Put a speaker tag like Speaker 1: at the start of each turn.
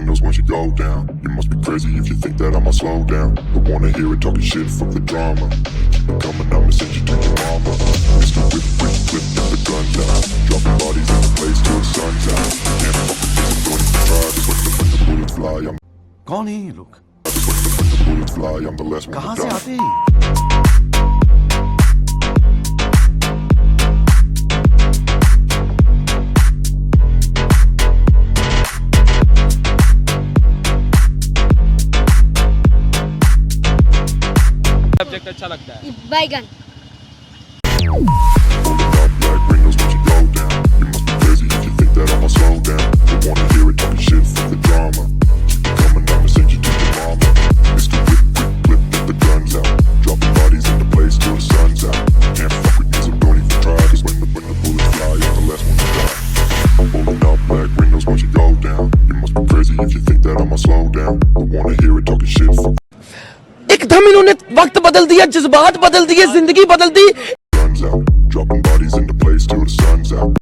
Speaker 1: windows once you go down. You must be crazy if you think that I'ma slow down. But wanna hear it talking shit, fuck the drama. Keep it coming, I'ma send you to your mama. Mr. Whip, whip, whip, get the guns out. Dropping bodies in the place till the sun's out. Can't fuck with this, I'm going to try. Just when the bullets fly,
Speaker 2: कौन है ये लोग?
Speaker 1: just when the bullets fly, I'm the last one
Speaker 2: कहाँ
Speaker 1: to
Speaker 2: से
Speaker 1: die.
Speaker 2: आते हैं?
Speaker 3: Subject अच्छा लगता है?
Speaker 4: बैगन।
Speaker 1: Black windows once you go down. You must be crazy if you think that I'ma slow down. Don't wanna hear it talking shit, fuck the drama. Keep it coming, I'ma send you to your mama. Mr. Whip, whip, whip, get the guns out. Dropping bodies in the place till the sun's out. Can't fuck with me, so don't even try. Cause when the bullets fly, I'm the last one to die. Pulling up black windows once you go down. You must be crazy if you think that I'ma slow down. Don't wanna hear it talking shit, fuck
Speaker 5: एकदम इन्होंने वक्त बदल दिया, जज्बात बदल दिए, जिंदगी बदल दी.
Speaker 1: guns out. Dropping bodies